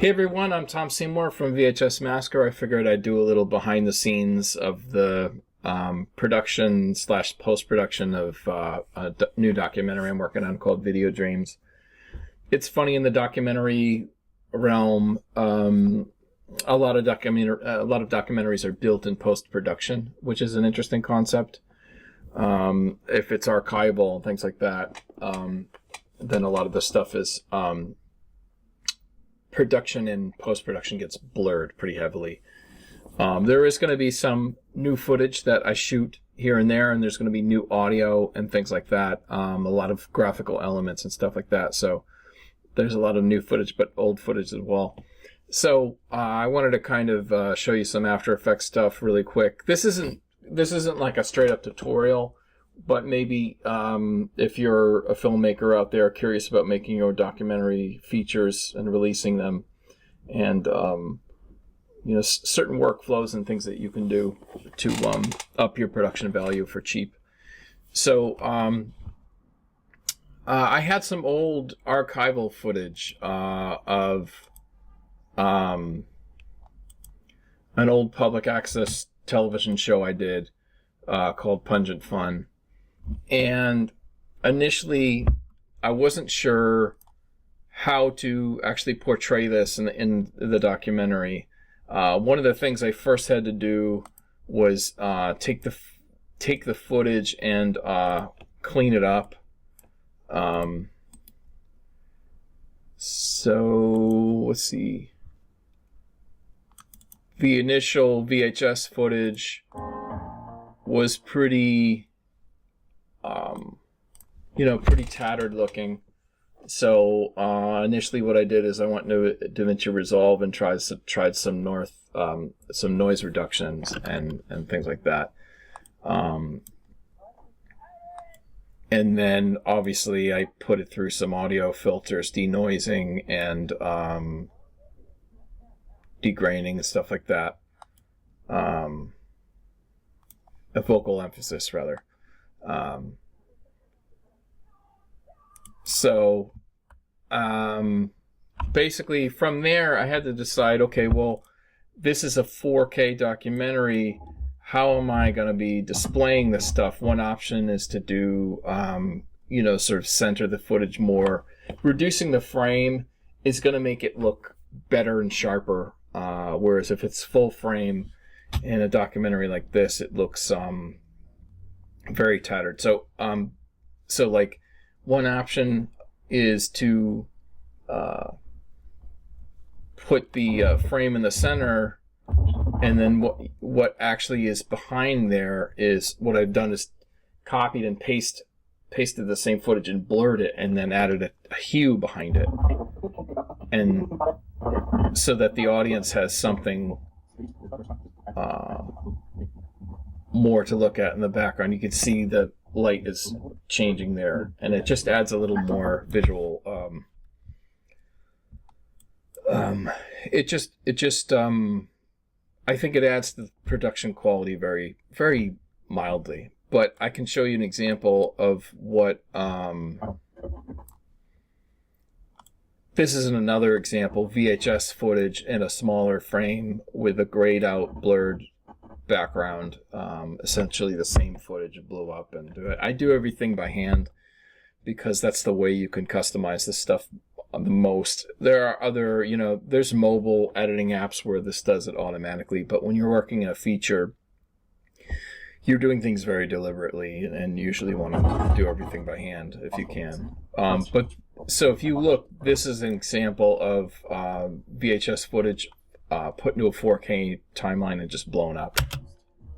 Hey everyone, I'm Tom Seymour from VHS Massacre. I figured I'd do a little behind the scenes of the production slash post-production of a new documentary I'm working on called Video Dreams. It's funny, in the documentary realm, a lot of documentaries are built in post-production, which is an interesting concept. If it's archival and things like that, then a lot of the stuff is production and post-production gets blurred pretty heavily. There is going to be some new footage that I shoot here and there, and there's going to be new audio and things like that. A lot of graphical elements and stuff like that. So there's a lot of new footage, but old footage as well. So I wanted to kind of show you some After Effects stuff really quick. This isn't like a straight up tutorial, but maybe if you're a filmmaker out there curious about making your documentary features and releasing them, and certain workflows and things that you can do to up your production value for cheap. So I had some old archival footage of an old public access television show I did called Pungent Fun. And initially, I wasn't sure how to actually portray this in the documentary. One of the things I first had to do was take the footage and clean it up. So let's see. The initial VHS footage was pretty pretty tattered looking. So initially what I did is I went into DaVinci Resolve and tried some noise reductions and things like that. And then obviously I put it through some audio filters, denoising and degraining and stuff like that. A vocal emphasis rather. So basically from there I had to decide, okay, well, this is a 4K documentary. How am I going to be displaying this stuff? One option is to do, sort of center the footage more. Reducing the frame is going to make it look better and sharper. Whereas if it's full frame in a documentary like this, it looks very tattered. So like one option is to put the frame in the center, and then what actually is behind there is what I've done is copied and pasted the same footage and blurred it, and then added a hue behind it, and so that the audience has something more to look at in the background. You can see the light is changing there, and it just adds a little more visual. I think it adds to the production quality very, very mildly. But I can show you an example of what. This is another example: VHS footage in a smaller frame with a grayed out, blurred background. Essentially the same footage blew up and do it. I do everything by hand because that's the way you can customize this stuff the most. There are other, there's mobile editing apps where this does it automatically, but when you're working in a feature, you're doing things very deliberately and usually want to do everything by hand if you can. But so if you look, this is an example of VHS footage put into a 4K timeline and just blown up.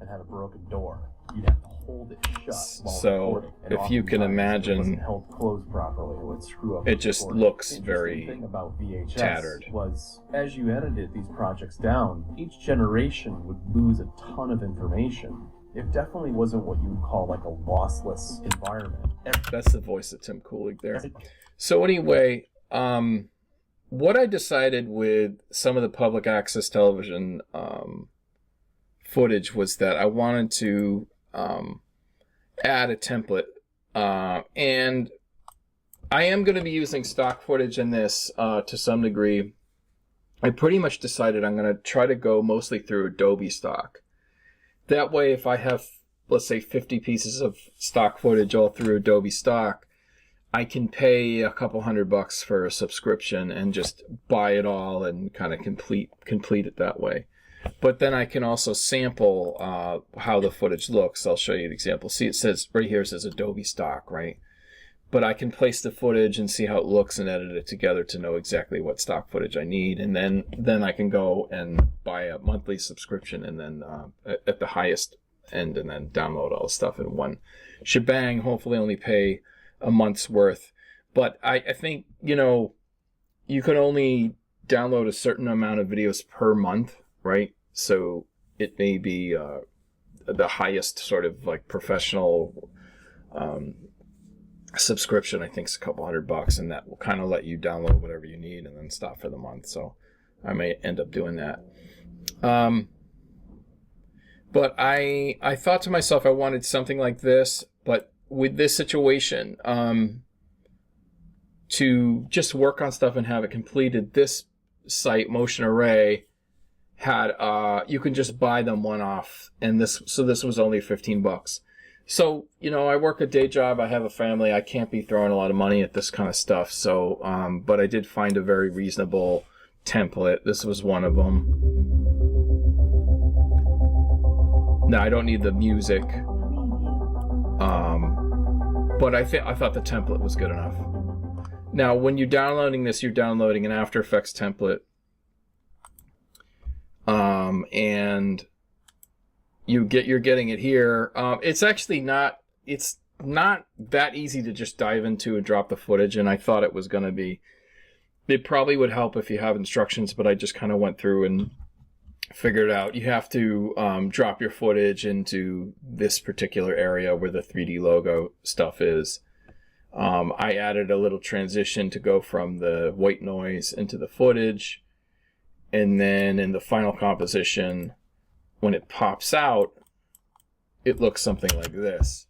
And had a broken door, you'd have to hold it shut while so if you can imagine, it wasn't held closed properly, it would screw up. It just looks very thing about VHS tattered. Was as you edited these projects down, each generation would lose a ton of information. It definitely wasn't what you would call like a lossless environment. That's the voice of Tim Kulig there. So anyway, what I decided with some of the public access television footage was that I wanted to add a template, and I am going to be using stock footage in this to some degree, I pretty much decided I'm going to try to go mostly through Adobe stock. That way, if I have, let's say, 50 pieces of stock footage all through Adobe stock, I can pay a couple $100 for a subscription and just buy it all and kind of complete it that way. But then I can also sample how the footage looks. I'll show you an example. See, it says right here, it says Adobe stock, right? But I can place the footage and see how it looks and edit it together to know exactly what stock footage I need. And then I can go and buy a monthly subscription and then at the highest end and then download all the stuff in one shebang, hopefully only pay a month's worth. But I think, you know, you can only download a certain amount of videos per month, right? So it may be the highest sort of like professional subscription, I think, is a couple $100, and that will kind of let you download whatever you need and then stop for the month. So I may end up doing that. But I thought to myself I wanted something like this, but with this situation, to just work on stuff and have it completed, this site, Motion Array, had you can just buy them one off, and this was only $15. So, you know, I work a day job, I have a family, I can't be throwing a lot of money at this kind of stuff. So, but I did find a very reasonable template. This was one of them. Now, I don't need the music, but I thought the template was good enough. Now, when you're downloading this, you're downloading an After Effects template, and you're getting it here. It's actually not that easy to just dive into and drop the footage, and I thought it was going to be. It probably would help if you have instructions, but I just kind of went through and figured out you have to drop your footage into this particular area where the 3D logo stuff is. I added a little transition to go from the white noise into the footage, and then in the final composition, when it pops out, it looks something like this,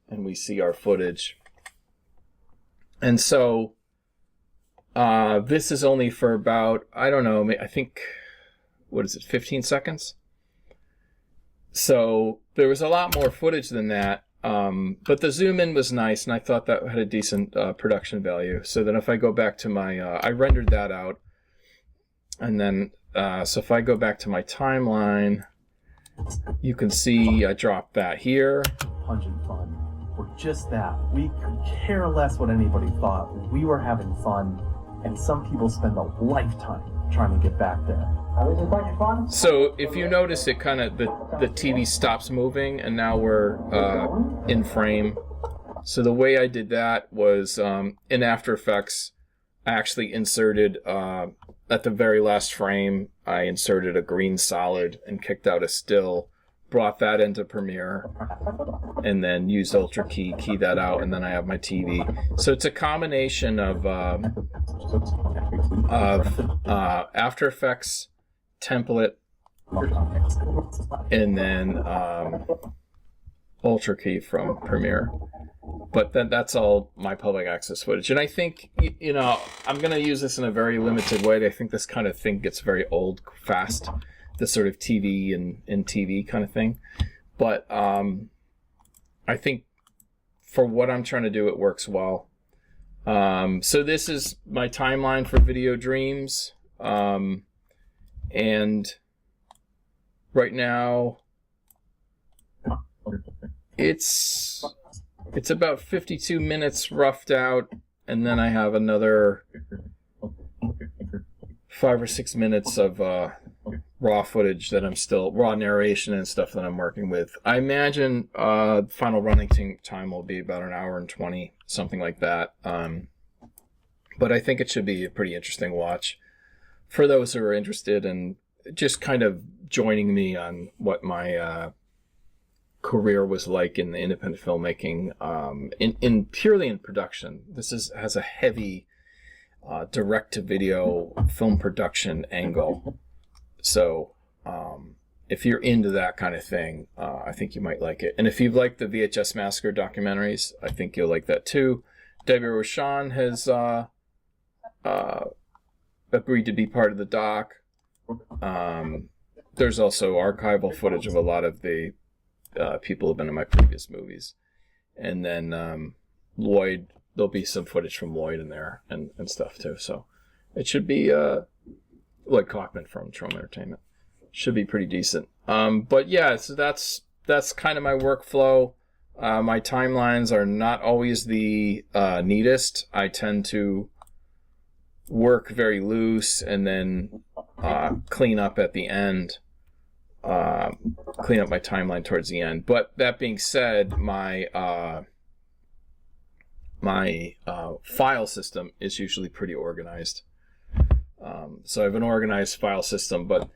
and we see our footage. And so this is only for about, I don't know, I think, what is it, 15 seconds? So there was a lot more footage than that, but the zoom in was nice, and I thought that had a decent production value. So then if I go back to my, I rendered that out, and then, so if I go back to my timeline, you can see I dropped that here. Pungent fun. We're just that. We could care less what anybody thought. We were having fun, and some people spend a lifetime trying to get back there. So if you notice, it kind of the TV stops moving, and now we're in frame. So the way I did that was in After Effects, I actually inserted at the very last frame, I inserted a green solid and kicked out a still, brought that into Premiere, and then used Ultra key that out, and then I have my TV. So it's a combination of After Effects template, and then Ultra key from Premiere. But then that's all my public access footage. And I think, you know, I'm going to use this in a very limited way. I think this kind of thing gets very old fast, this sort of TV and TV kind of thing. But I think for what I'm trying to do, it works well. So this is my timeline for Video Dreams. And right now, it's about 52 minutes roughed out, and then I have another 5 or 6 minutes of raw footage that I'm still, raw narration and stuff that I'm working with. I imagine final running time will be about an hour and 20, something like that. But I think it should be a pretty interesting watch for those who are interested in just kind of joining me on what my career was like in the independent filmmaking, in purely in production. This has a heavy direct-to-video film production angle. So if you're into that kind of thing, I think you might like it. And if you've liked the VHS Massacre documentaries, I think you'll like that too. Debbie Rochon has agreed to be part of the doc. There's also archival footage of a lot of the people who've been in my previous movies. And then Lloyd, there'll be some footage from Lloyd in there and stuff too. So it should be Lloyd Kaufman from Trome Entertainment. Should be pretty decent. But yeah, so that's kind of my workflow. My timelines are not always the neatest. I tend to work very loose and then clean up at the end. Clean up my timeline towards the end. But that being said, my file system is usually pretty organized. So I have an organized file system, but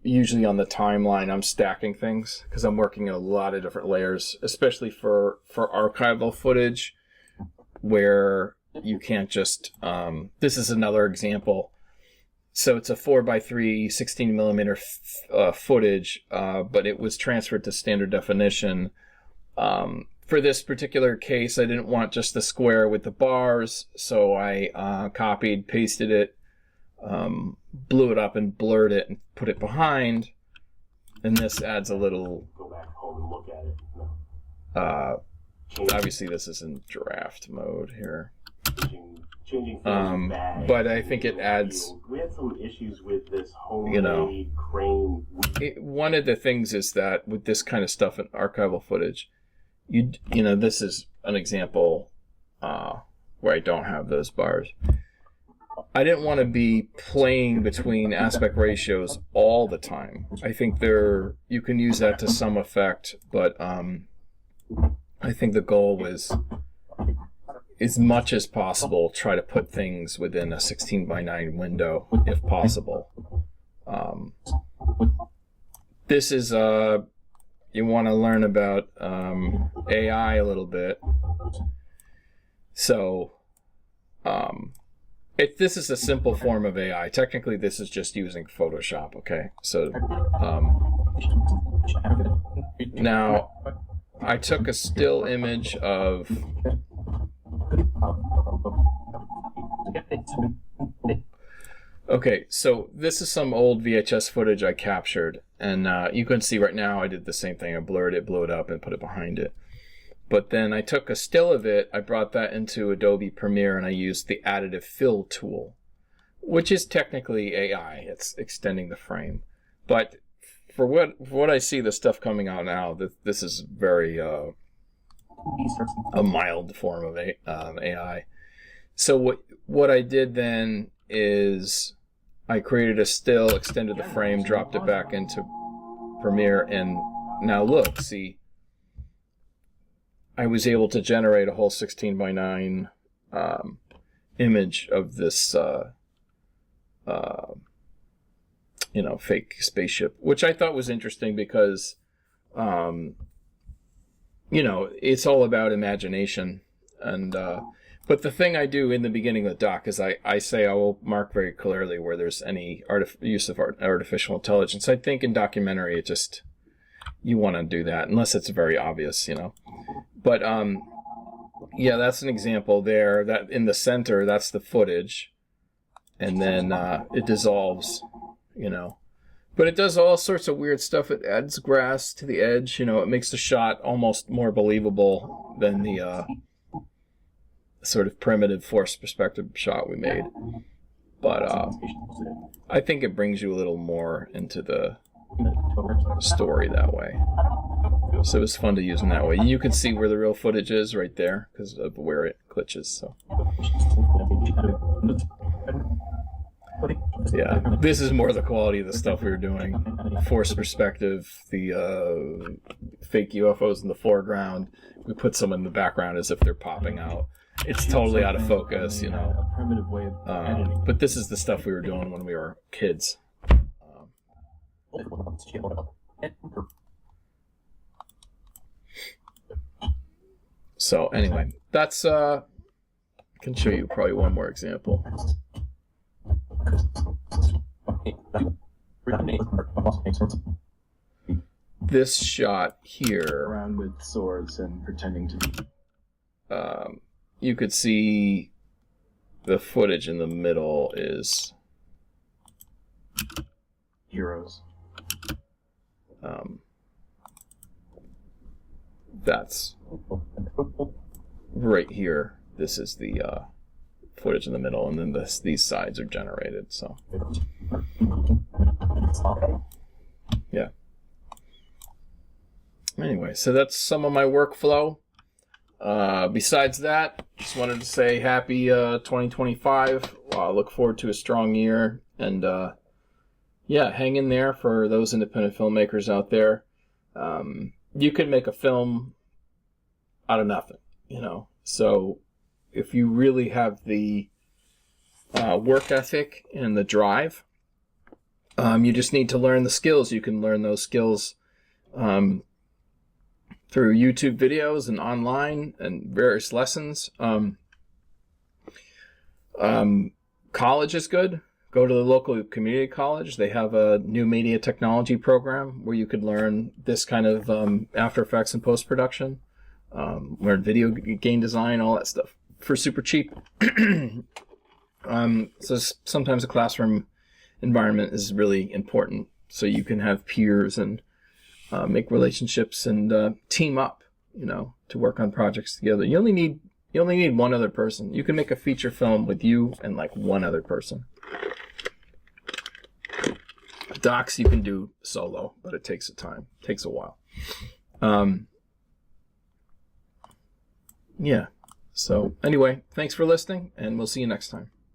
usually on the timeline I'm stacking things because I'm working in a lot of different layers, especially for archival footage where you can't just this is another example. So it's a 4:3 16mm footage, but it was transferred to standard definition. For this particular case, I didn't want just the square with the bars, so I copied, pasted it, blew it up and blurred it and put it behind. And this adds a little... Go back home and look at it. Obviously, this is in draft mode here. Changing things but I think it adds... We had some issues with this homemade crane. One of the things is that with this kind of stuff in archival footage, you know, this is an example where I don't have those bars. I didn't want to be playing between aspect ratios all the time. I think you can use that to some effect, but I think the goal was, as much as possible, try to put things within a 16:9 window if possible. This is you want to learn about AI a little bit. So this is a simple form of AI. Technically, this is just using Photoshop, okay? So now I took a still image of... Okay, so this is some old VHS footage I captured, and you can see right now I did the same thing. I blurred it, blew it up, and put it behind it. But then I took a still of it, I brought that into Adobe Premiere, and I used the additive fill tool, which is technically AI. It's extending the frame. But for what I see, the stuff coming out now, this is very a mild form of AI. So what I did then is I created a still, extended the frame, dropped it back into Premiere, and now look, see, I was able to generate a whole 16:9 image of this, fake spaceship, which I thought was interesting because, it's all about imagination. And but the thing I do in the beginning of the doc is I say I will mark very clearly where there's any use of artificial intelligence. I think in documentary, you want to do that unless it's very obvious, But yeah, that's an example there. That in the center, that's the footage, and then it dissolves, But it does all sorts of weird stuff. It adds grass to the edge, It makes the shot almost more believable than the sort of primitive forced perspective shot we made. But I think it brings you a little more into the story that way. So it was fun to use in that way. You can see where the real footage is right there because of where it glitches. So yeah, this is more the quality of the stuff we were doing. Forced perspective, the fake UFOs in the foreground. We put some in the background as if they're popping out. It's totally out of focus, A primitive way of editing. But this is the stuff we were doing when we were kids. So anyway, that's I can show you probably one more example. This shot here, Around with swords and pretending to be. You could see the footage in the middle is Heroes. That's right here. This is the footage in the middle, and then these sides are generated. So yeah. Anyway, so that's some of my workflow. Besides that, just wanted to say happy 2025. I look forward to a strong year, and yeah, hang in there for those independent filmmakers out there. You can make a film out of nothing, you know. So if you really have the work ethic and the drive, you just need to learn the skills. You can learn those skills through YouTube videos and online and various lessons. College is good. Go to the local community college. They have a new media technology program where you could learn this kind of After Effects and post-production, learn video game design, all that stuff for super cheap. So sometimes a classroom environment is really important, so you can have peers and make relationships and team up, you know, to work on projects together. You only need one other person. You can make a feature film with you and like one other person. Docs you can do solo, but it takes a while. Yeah. So anyway, thanks for listening, and we'll see you next time.